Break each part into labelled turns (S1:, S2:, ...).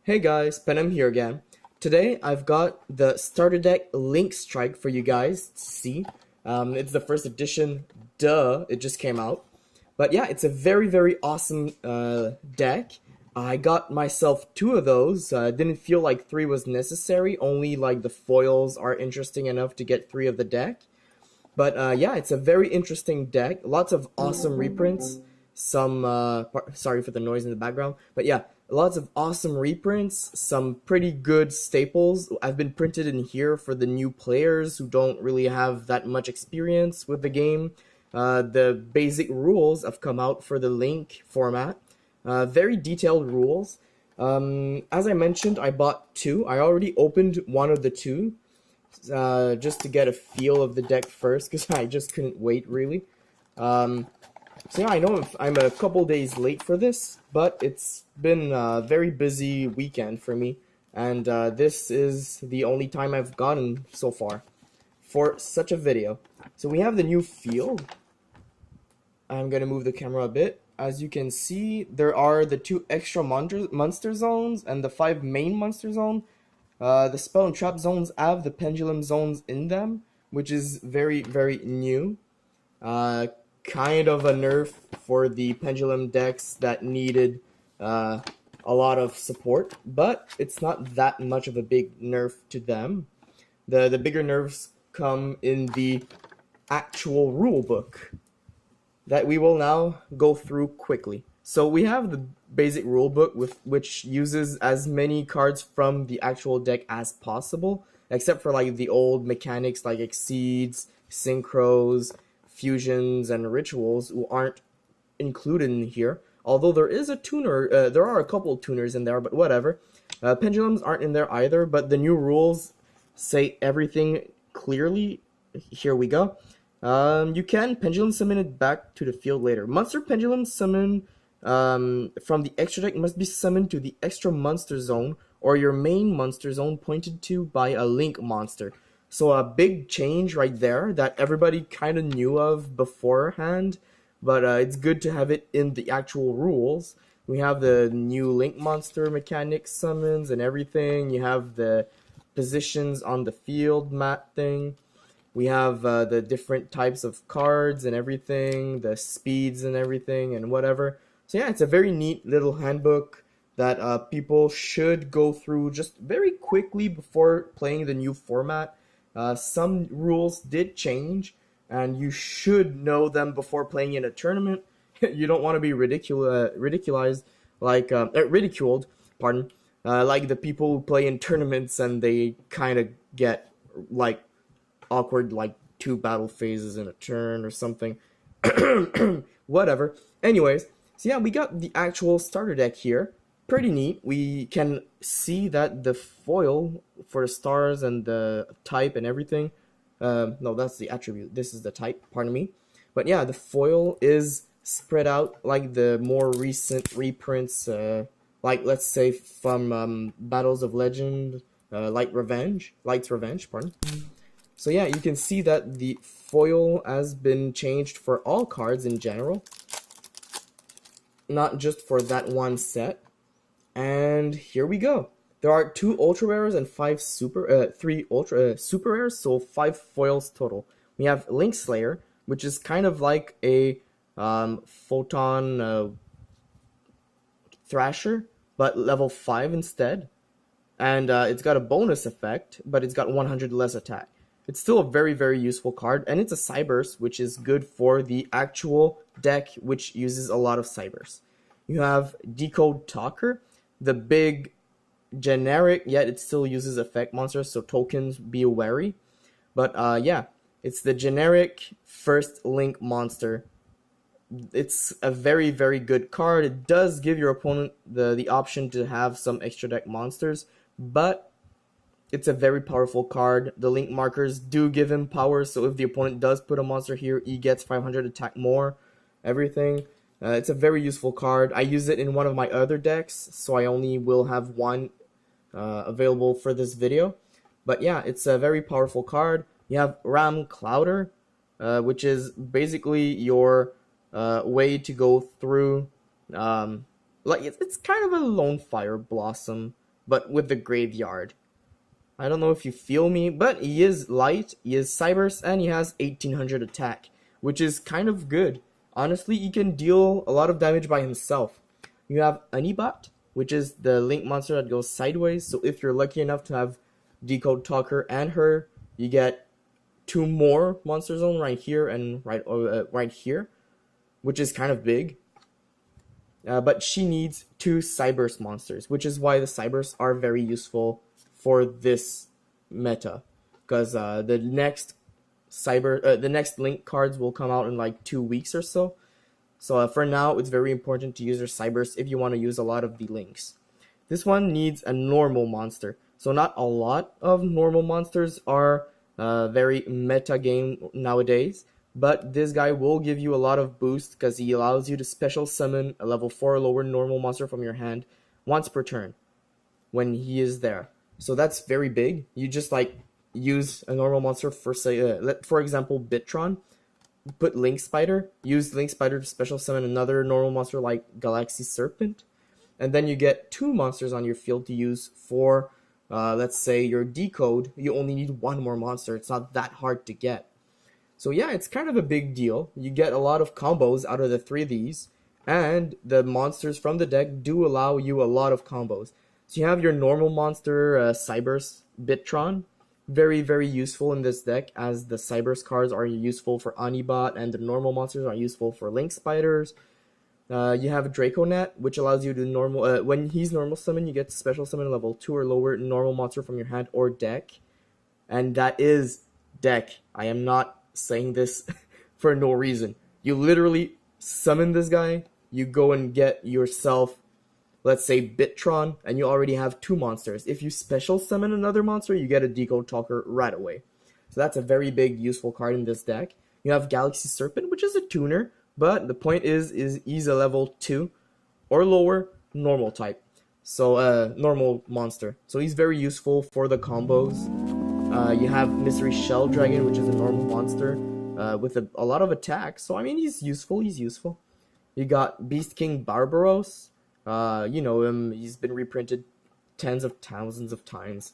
S1: Hey guys, Penem here again. Today I've got the starter deck Link Strike for you guys to see. It's the first edition, duh, it just came out. But yeah, it's a very awesome deck. I got myself two of those. Didn't feel like three was necessary, only like the foils are interesting enough to get three of the deck. But yeah, it's a very interesting deck. Lots of awesome reprints. Some, sorry for the noise in the background. But yeah, lots of awesome reprints. Some pretty good staples. I've been printed in here for the new players who don't really have that much experience with the game. The basic rules have come out for the Link format. Very detailed rules. As I mentioned, I bought two. I already opened one of the two just to get a feel of the deck first, because I just couldn't wait, really. So yeah, I know I'm a couple days late for this, but it's been a very busy weekend for me, and this is the only time I've gotten so far for such a video. So we have the new field. I'm gonna move the camera a bit. As you can see, there are the two extra monster zones and the 5 main monster zone. The spell and trap zones have the pendulum zones in them, which is very new. Kind of a nerf for the pendulum decks that needed a lot of support, but it's not that much of a big nerf to them. The bigger nerfs come in the actual rule book that we will now go through quickly. So we have the basic rulebook which uses as many cards from the actual deck as possible, except for like the old mechanics like exceeds, synchros, fusions, and rituals who aren't included in here. Although there is a tuner, there are a couple tuners in there, but whatever. Pendulums aren't in there either, but the new rules say everything clearly. Here we go. You can pendulum summon it back to the field later. Monster pendulum summon from the extra deck must be summoned to the extra monster zone or your main monster zone pointed to by a link monster. So a big change right there that everybody kind of knew of beforehand, but it's good to have it in the actual rules. We have the new link monster mechanic summons and everything. You have the positions on the field map thing. We have the different types of cards and everything, the speeds and everything and whatever. So yeah, it's a very neat little handbook that people should go through just very quickly before playing the new format. Some rules did change, and you should know them before playing in a tournament. You don't want to be ridiculed, pardon, like the people who play in tournaments and they kind of get like awkward like 2 battle phases in a turn or something. Whatever. Anyways, so yeah, we got the actual starter deck here. Pretty neat. We can see that the foil for the stars and the type and everything. No, that's the attribute. This is the type, pardon me. But yeah, the foil is spread out like the more recent reprints, like let's say from Battles of Legend, Light's Revenge, pardon. So yeah, you can see that the foil has been changed for all cards in general, not just for that one set. And here we go. There are 2 ultra rares and 3 super rares, so 5 foils total. We have Link Slayer, which is kind of like a photon Thrasher, but level 5 instead. And it's got a bonus effect, but it's got 100 less attack. It's still a very useful card, and it's a Cyberse, which is good for the actual deck, which uses a lot of Cyberse. You have Decode Talker, the big generic, yet it still uses effect monsters, so tokens, be wary. But yeah, it's the generic first link monster. It's a very good card. It does give your opponent the option to have some extra deck monsters, but it's a very powerful card. The link markers do give him power, so if the opponent does put a monster here, he gets 500 attack more, everything. It's a very useful card. I use it in one of my other decks, so I only will have one available for this video. But yeah, it's a very powerful card. You have Ram Clouder, which is basically your way to go through, like it's kind of a Lone Fire Blossom but with the graveyard. I don't know if you feel me, but he is light, he is Cybers, and he has 1800 attack, which is kind of good. Honestly, he can deal a lot of damage by himself. You have Anibot, which is the Link monster that goes sideways, so if you're lucky enough to have Decode Talker and her, you get 2 more Monster Zone right here and right here, which is kind of big. But she needs 2 Cyburst monsters, which is why the Cybursts are very useful for this meta, because the next Link cards will come out in like 2 weeks or so. So for now, it's very important to use your Cyburst if you want to use a lot of the Links. This one needs a normal monster. So not a lot of normal monsters are very meta game nowadays, but this guy will give you a lot of boost because he allows you to special summon a level 4 or lower normal monster from your hand once per turn when he is there. So that's very big. You just like use a normal monster for, say, for example, Bitron. Put Link Spider, use Link Spider to special summon another normal monster like Galaxy Serpent, and then you get 2 monsters on your field to use for, let's say, your Decode. You only need 1 more monster. It's not that hard to get. So yeah, it's kind of a big deal. You get a lot of combos out of the 3 of these, and the monsters from the deck do allow you a lot of combos. So you have your normal monster, Cybers Bitron. Very, very useful in this deck, as the Cybers cards are useful for Anibot, and the normal monsters are useful for Link Spiders. You have Draconet, which allows you to normal, when he's normal summon, you get to special summon a level 2 or lower normal monster from your hand or deck. And that is deck. I am not saying this for no reason. You literally summon this guy, you go and get yourself, let's say, Bitron, and you already have 2 monsters. If you special summon another monster, you get a Decode Talker right away. So that's a very big, useful card in this deck. You have Galaxy Serpent, which is a tuner, but the point is he's a level 2 or lower normal type. So, normal monster. So he's very useful for the combos. You have Mystery Shell Dragon, which is a normal monster with a lot of attack. So, I mean, he's useful. You got Beast King Barbaros. You know him, he's been reprinted tens of thousands of times.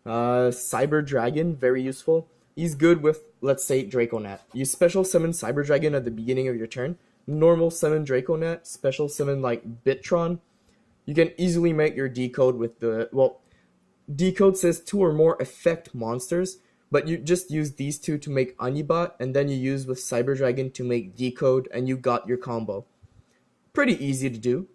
S1: Cyber Dragon, very useful. He's good with, let's say, Draconet. You special summon Cyber Dragon at the beginning of your turn. Normal summon Draconet, special summon like Bitron. You can easily make your Decode with the, well, Decode says 2 or more effect monsters, but you just use these 2 to make Anibot, and then you use with Cyber Dragon to make Decode, and you got your combo. Pretty easy to do.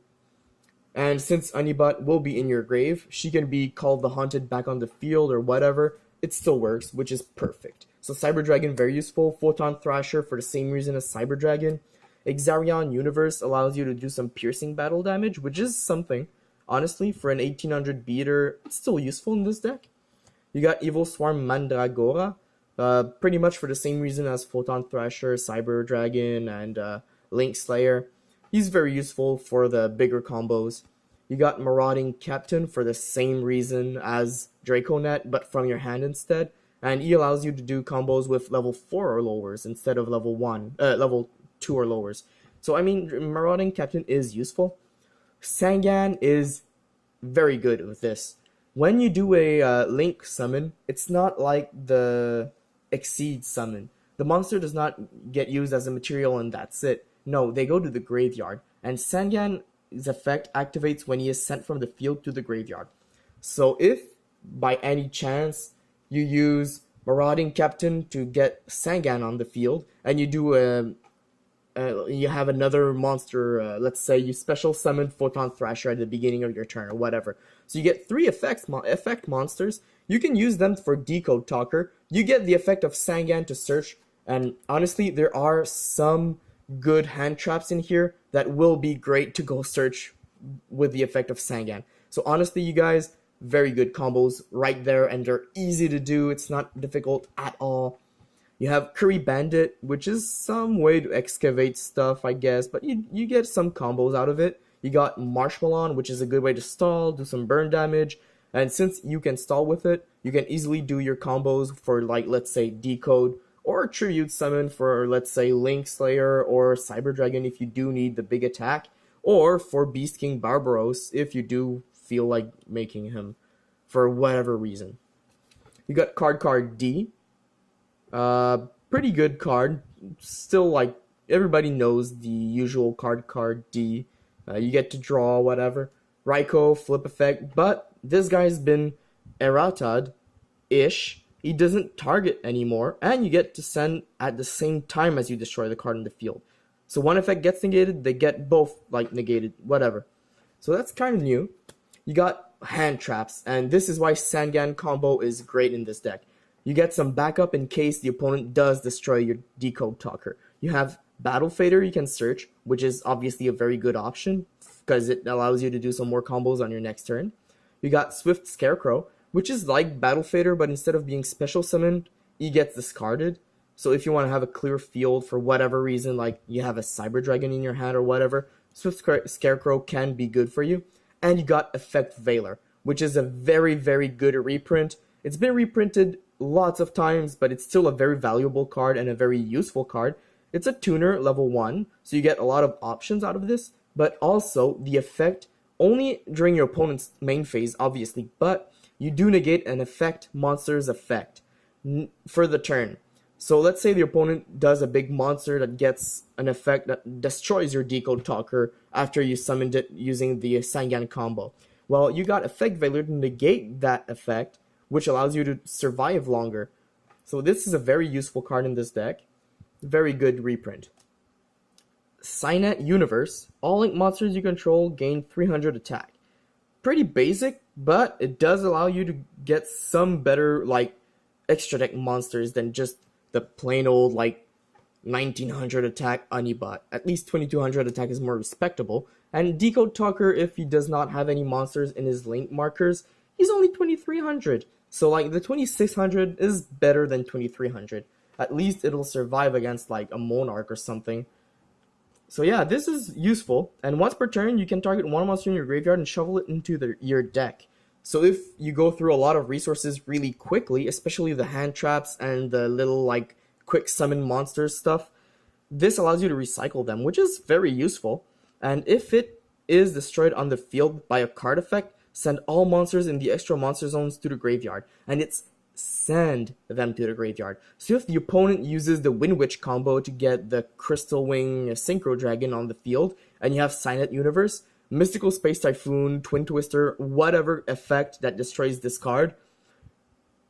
S1: And since Anibot will be in your grave, she can be called the Haunted back on the field or whatever. It still works, which is perfect. So Cyber Dragon, very useful. Photon Thrasher for the same reason as Cyber Dragon. Exarion Universe allows you to do some piercing battle damage, which is something. Honestly, for an 1800 beater, it's still useful in this deck. You got Evil Swarm Mandragora, pretty much for the same reason as Photon Thrasher, Cyber Dragon, and Link Slayer. He's very useful for the bigger combos. You got Marauding Captain for the same reason as Draconet, but from your hand instead. And he allows you to do combos with level 4 or lowers instead of level 2 or lowers. So, I mean, Marauding Captain is useful. Sangan is very good with this. When you do a Link summon, it's not like the Exceed summon. The monster does not get used as a material and that's it. No, they go to the graveyard, and Sangan's effect activates when he is sent from the field to the graveyard. So if, by any chance, you use Marauding Captain to get Sangan on the field, and you do you have another monster, let's say you special summon Photon Thrasher at the beginning of your turn, or whatever. So you get 3 effect monsters, you can use them for Decode Talker, you get the effect of Sangan to search, and honestly, there are some good hand traps in here that will be great to go search with the effect of Sangan. So honestly, you guys, very good combos right there, and they're easy to do. It's not difficult at all. You have Curry Bandit, which is some way to excavate stuff, I guess, but you get some combos out of it. You got Marshmallow, which is a good way to stall, do some burn damage, and since you can stall with it, you can easily do your combos for, like, let's say, Decode, or Tribute Summon for, let's say, Link Slayer or Cyber Dragon if you do need the big attack, or for Beast King Barbaros if you do feel like making him for whatever reason. You got card D. Pretty good card. Still, like, everybody knows the usual card D. You get to draw whatever. Raiko, flip effect, but this guy's been errata'd-ish. He doesn't target anymore, and you get to send at the same time as you destroy the card in the field. So one effect gets negated, they get both, like, negated, whatever. So that's kind of new. You got hand traps, and this is why Sangan combo is great in this deck. You get some backup in case the opponent does destroy your Decode Talker. You have Battle Fader you can search, which is obviously a very good option, because it allows you to do some more combos on your next turn. You got Swift Scarecrow, which is like Battle Fader, but instead of being special summoned, he gets discarded. So if you want to have a clear field for whatever reason, like you have a Cyber Dragon in your hand or whatever, Swift Scarecrow can be good for you. And you got Effect Veiler, which is a very, very good reprint. It's been reprinted lots of times, but it's still a very valuable card and a very useful card. It's a tuner, level 1, so you get a lot of options out of this, but also the effect only during your opponent's main phase, obviously, but you do negate an effect monster's effect for the turn. So let's say the opponent does a big monster that gets an effect that destroys your Decode Talker after you summoned it using the Sangan combo. Well, you got Effect Veiler to negate that effect, which allows you to survive longer. So this is a very useful card in this deck. Very good reprint. Cynet Universe. All link monsters you control gain 300 attack. Pretty basic, but it does allow you to get some better, like, extra deck monsters than just the plain old, like, 1900 attack Anibot. At least 2200 attack is more respectable. And Decode Talker, if he does not have any monsters in his link markers, he's only 2300. So, like, the 2600 is better than 2300. At least it'll survive against, like, a Monarch or something. So yeah, this is useful. And once per turn, you can target one monster in your graveyard and shovel it into your deck. So if you go through a lot of resources really quickly, especially the hand traps and the little, like, quick summon monsters stuff, this allows you to recycle them, which is very useful. And if it is destroyed on the field by a card effect, send all monsters in the extra monster zones to the graveyard. And it's send them to the graveyard. So if the opponent uses the Wind Witch combo to get the Crystal Wing Synchro Dragon on the field, and you have Cynet Universe, Mystical Space Typhoon, Twin Twister, whatever effect that destroys this card,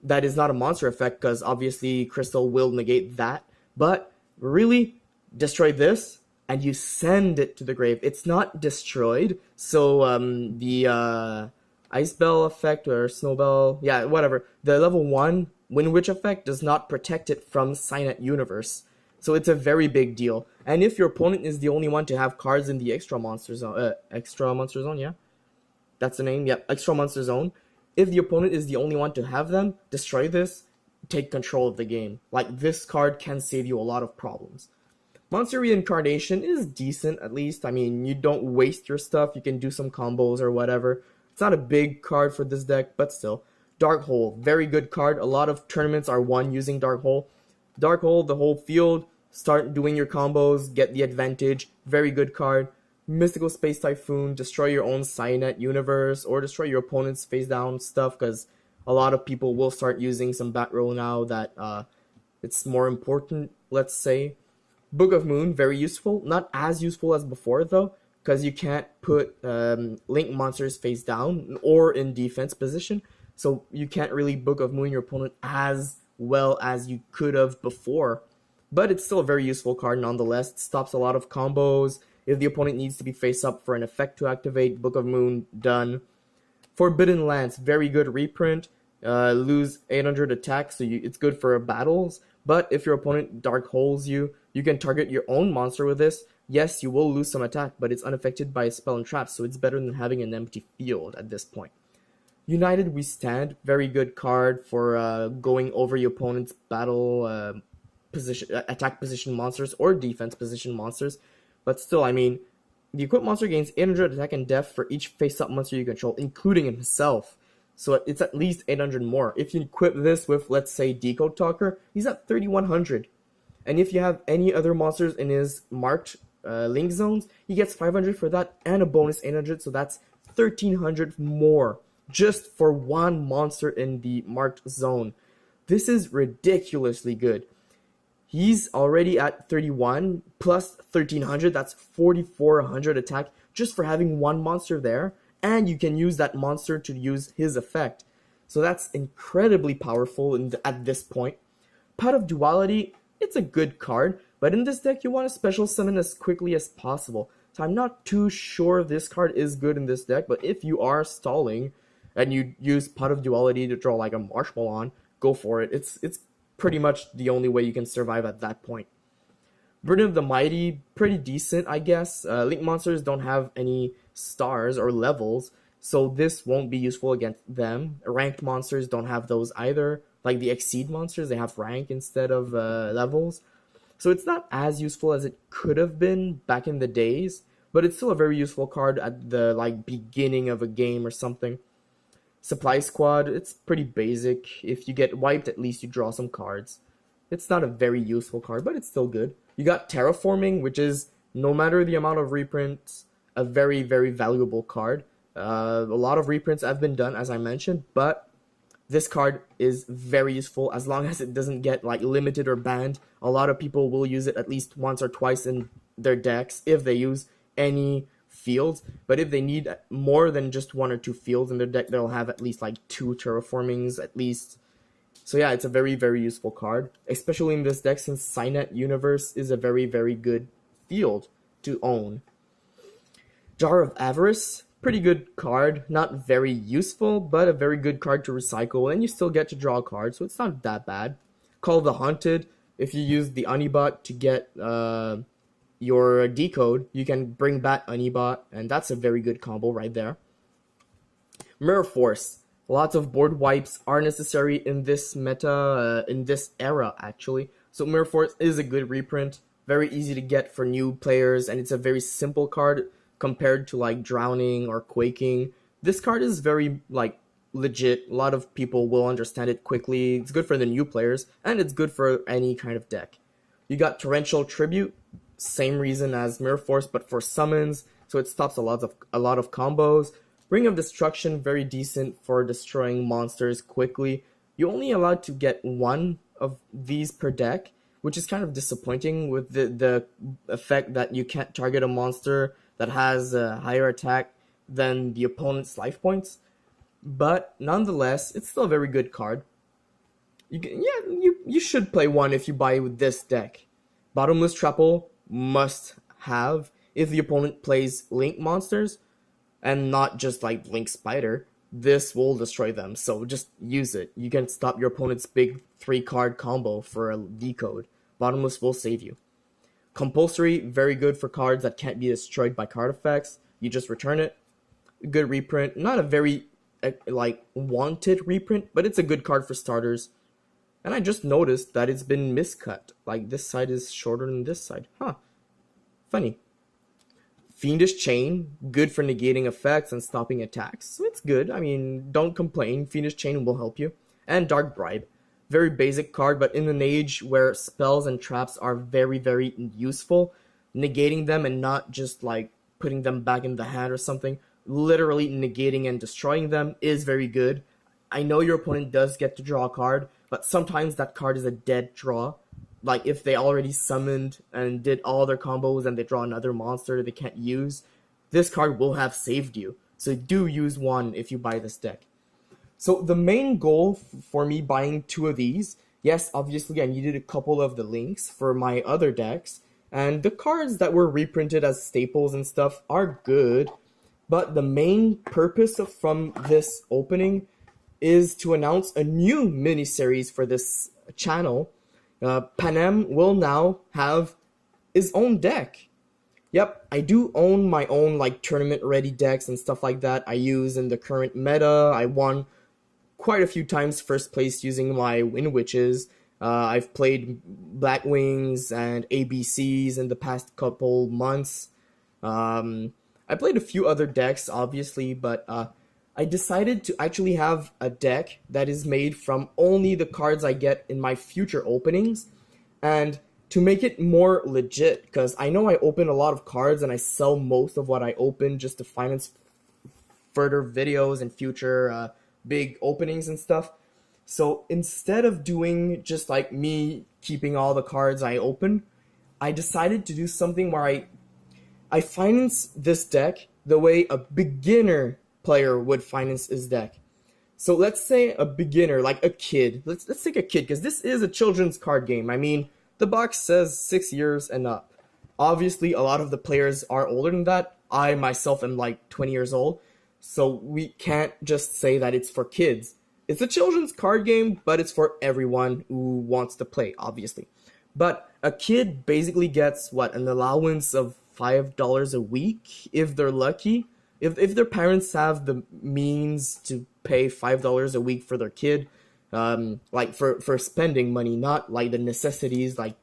S1: that is not a monster effect, because obviously Crystal will negate that, but really destroy this, and you send it to the grave. It's not destroyed, so the Ice Bell effect or Snow Bell, yeah, whatever. The level 1 Wind Witch effect does not protect it from Cynet Universe. So it's a very big deal. And if your opponent is the only one to have cards in the Extra Monster Zone, yeah? That's the name, yep, Extra Monster Zone. If the opponent is the only one to have them, destroy this, take control of the game. Like, this card can save you a lot of problems. Monster Reincarnation is decent, at least. I mean, you don't waste your stuff, you can do some combos or whatever. It's not a big card for this deck, but still. Dark Hole, very good card. A lot of tournaments are won using Dark Hole. Dark Hole, the whole field, start doing your combos, get the advantage. Very good card. Mystical Space Typhoon, destroy your own Cynet Universe, or destroy your opponent's face down stuff, because a lot of people will start using some back row now that it's more important, let's say. Book of Moon, very useful. Not as useful as before, though, because you can't put link monsters face down or in defense position, so you can't really Book of Moon your opponent as well as you could have before. But it's still a very useful card nonetheless. It stops a lot of combos. If the opponent needs to be face up for an effect to activate, Book of Moon, done. Forbidden Lance, very good reprint. Lose 800 attack, so it's good for battles. But if your opponent Dark Holes you, you can target your own monster with this. Yes, you will lose some attack, but it's unaffected by spell and traps, so it's better than having an empty field at this point. United We Stand, very good card for going over your opponent's battle attack position monsters or defense position monsters. But still, I mean, the equipped monster gains 800 attack and def for each face-up monster you control, including himself. So it's at least 800 more. If you equip this with, let's say, Decode Talker, he's at 3100. And if you have any other monsters in his marked link zones, he gets 500 for that and a bonus 800, so that's 1300 more just for one monster in the marked zone. This is ridiculously good. He's already at 31 plus 1300, that's 4400 attack just for having one monster there, and you can use that monster to use his effect. So that's incredibly powerful at this point. Pot of Duality, it's a good card, but in this deck you want to special summon as quickly as possible. So I'm not too sure this card is good in this deck, but if you are stalling and you use Pot of Duality to draw like a Marshmallow, go for it. It's pretty much the only way you can survive at that point. Burden of the Mighty, pretty decent, I guess. Link monsters don't have any stars or levels, so this won't be useful against them. Ranked monsters don't have those either. Like the Exceed monsters, they have rank instead of levels. So it's not as useful as it could have been back in the days, but it's still a very useful card at the beginning of a game or something. Supply Squad, it's pretty basic. If you get wiped, at least you draw some cards. It's not a very useful card, but it's still good. You got Terraforming, which is, no matter the amount of reprints, a very, very valuable card. A lot of reprints have been done, as I mentioned, but this card is very useful as long as it doesn't get limited or banned. A lot of people will use it at least once or twice in their decks if they use any fields, but if they need more than just one or two fields in their deck, they'll have at least 2 terraformings at least. So yeah, it's a very, very useful card, especially in this deck since Cynet Universe is a very, very good field to own. Jar of Avarice, pretty good card, not very useful, but a very good card to recycle, and you still get to draw a card, so it's not that bad. Call of the Haunted, if you use the Unibot to get your decode, you can bring back Unibot, and that's a very good combo right there. Mirror Force. Lots of board wipes are necessary in this meta, in this era actually. So Mirror Force is a good reprint, very easy to get for new players, and it's a very simple card compared to Drowning or Quaking. This card is very legit. A lot of people will understand it quickly. It's good for the new players, and it's good for any kind of deck. You got Torrential Tribute. Same reason as Mirror Force, but for summons, so it stops a lot of combos. Ring of Destruction, very decent for destroying monsters quickly. You're only allowed to get one of these per deck, which is kind of disappointing with the effect that you can't target a monster that has a higher attack than the opponent's life points. But nonetheless, it's still a very good card. You should play one if you buy with this deck. Bottomless Trapple, must have if the opponent plays Link monsters and not just Link Spider. This will destroy them, so just use it. You can stop your opponent's big 3-card combo for a decode. Bottomless will save you. Compulsory, very good for cards that can't be destroyed by card effects. You just return it. Good reprint, not a very wanted reprint, but it's a good card for starters. And I just noticed that it's been miscut. This side is shorter than this side. Huh. Funny. Fiendish Chain, good for negating effects and stopping attacks. So it's good. I mean, don't complain. Fiendish Chain will help you. And Dark Bribe. Very basic card, but in an age where spells and traps are very, very useful, negating them and not just putting them back in the hand or something, literally negating and destroying them is very good. I know your opponent does get to draw a card, but sometimes that card is a dead draw. If they already summoned and did all their combos and they draw another monster they can't use, this card will have saved you. So do use one if you buy this deck. So the main goal for me buying 2 of these, yes, obviously I needed a couple of the links for my other decks, and the cards that were reprinted as staples and stuff are good, but the main purpose from this opening is to announce a new miniseries for this channel. Panem will now have his own deck. Yep, I do own my own tournament-ready decks and stuff like that I use in the current meta. I won quite a few times first place using my Wind Witches. I've played Black Wings and ABCs in the past couple months. I played a few other decks, obviously, but I decided to actually have a deck that is made from only the cards I get in my future openings, and to make it more legit, because I know I open a lot of cards and I sell most of what I open just to finance further videos and future big openings and stuff. So instead of doing just like me keeping all the cards I open, I decided to do something where I finance this deck the way a beginner player would finance his deck. So let's say a beginner, like a kid. Let's take a kid, because this is a children's card game. I mean, the box says 6 years and up. Obviously, a lot of the players are older than that. I myself am like 20 years old, so we can't just say that it's for kids. It's a children's card game, but it's for everyone who wants to play, obviously. But a kid basically gets, what, an allowance of $5 a week if they're lucky. If their parents have the means to pay $5 a week for their kid, like for spending money, not like the necessities like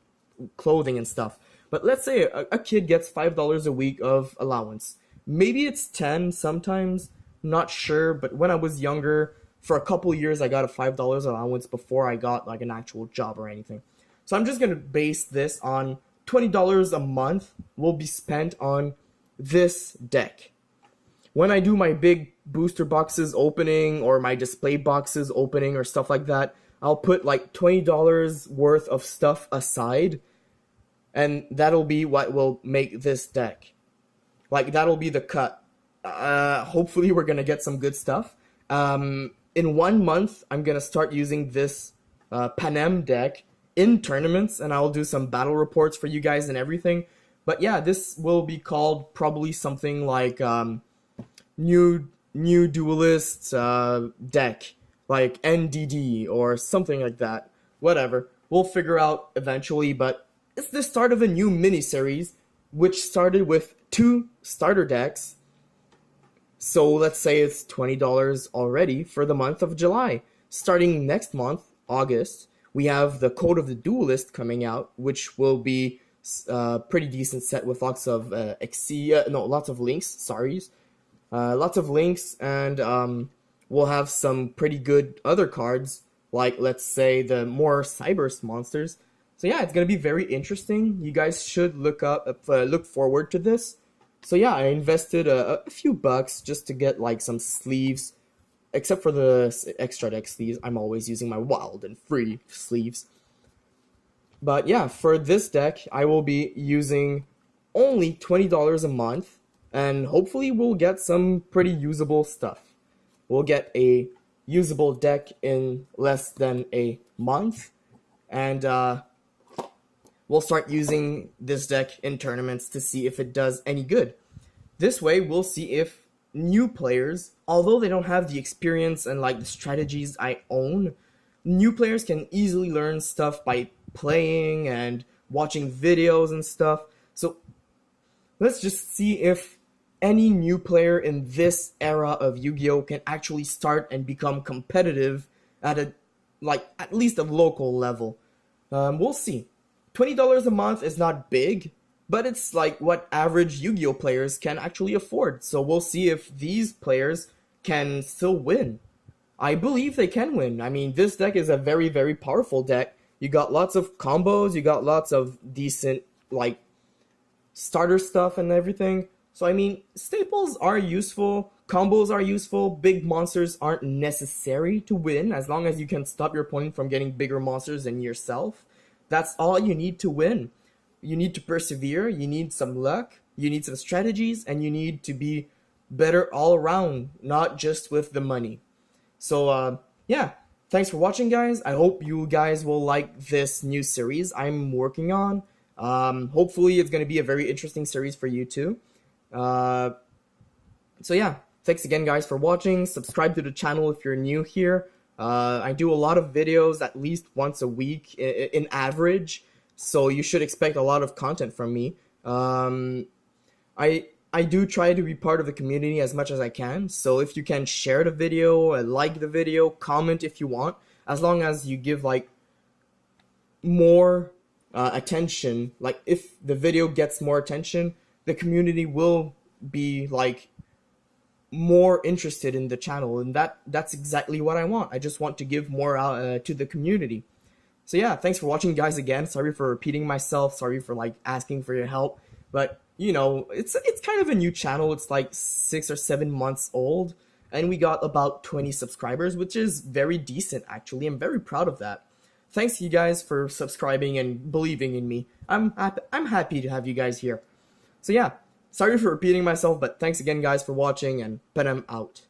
S1: clothing and stuff. But let's say a kid gets $5 a week of allowance. Maybe it's 10 sometimes, not sure, but when I was younger, for a couple years I got a $5 allowance before I got like an actual job or anything. So I'm just going to base this on $20 a month will be spent on this deck. When I do my big booster boxes opening or my display boxes opening or stuff like that, I'll put like $20 worth of stuff aside, and that'll be what will make this deck. Like, that'll be the cut. Hopefully we're going to get some good stuff. In 1 month, I'm going to start using this Panem deck in tournaments, and I'll do some battle reports for you guys and everything. But yeah, this will be called probably something like new duelist deck, like NDD or something like that. Whatever. We'll figure out eventually, but it's the start of a new miniseries, which started with 2 starter decks. So let's say it's $20 already for the month of July. Starting next month, August, we have the Code of the Duelist coming out, which will be a pretty decent set with lots of lots of links. Lots of links, and we'll have some pretty good other cards, like let's say the more Cyberse monsters. So yeah, it's gonna be very interesting. You guys should look forward to this. So yeah, I invested a few bucks just to get like some sleeves. Except for the extra deck sleeves, I'm always using my wild and free sleeves. But yeah, for this deck, I will be using only $20 a month, and hopefully we'll get some pretty usable stuff. We'll get a usable deck in less than a month, and we'll start using this deck in tournaments to see if it does any good. This way, we'll see if new players, although they don't have the experience and like the strategies I own, new players can easily learn stuff by playing and watching videos and stuff. So let's just see if any new player in this era of Yu-Gi-Oh! Can actually start and become competitive at at least a local level. We'll see. $20 a month is not big, but it's like what average Yu-Gi-Oh! Players can actually afford. So we'll see if these players can still win. I believe they can win. I mean, this deck is a very, very powerful deck. You got lots of combos, you got lots of decent, like, starter stuff and everything. So I mean, staples are useful, combos are useful, big monsters aren't necessary to win, as long as you can stop your opponent from getting bigger monsters than yourself. That's all you need to win. You need to persevere, you need some luck, you need some strategies, and you need to be better all around, not just with the money. So yeah, thanks for watching, guys. I hope you guys will like this new series I'm working on. Hopefully it's going to be a very interesting series for you too. So yeah, thanks again, guys, for watching. Subscribe to the channel if you're new here. I do a lot of videos at least once a week in average, so you should expect a lot of content from me. I do try to be part of the community as much as I can, so if you can share the video, like the video, comment if you want, as long as you give like more attention, like if the video gets more attention, the community will be like more interested in the channel, and that's exactly what I want. I just want to give more to the community. So yeah, thanks for watching, guys. Again, sorry for repeating myself, sorry for like asking for your help, but you know, it's kind of a new channel. It's like 6 or 7 months old, and we got about 20 subscribers, which is very decent actually. I'm very proud of that. Thanks you guys for subscribing and believing in me. I'm happy to have you guys here. So yeah, sorry for repeating myself, but thanks again guys for watching, and I'm out.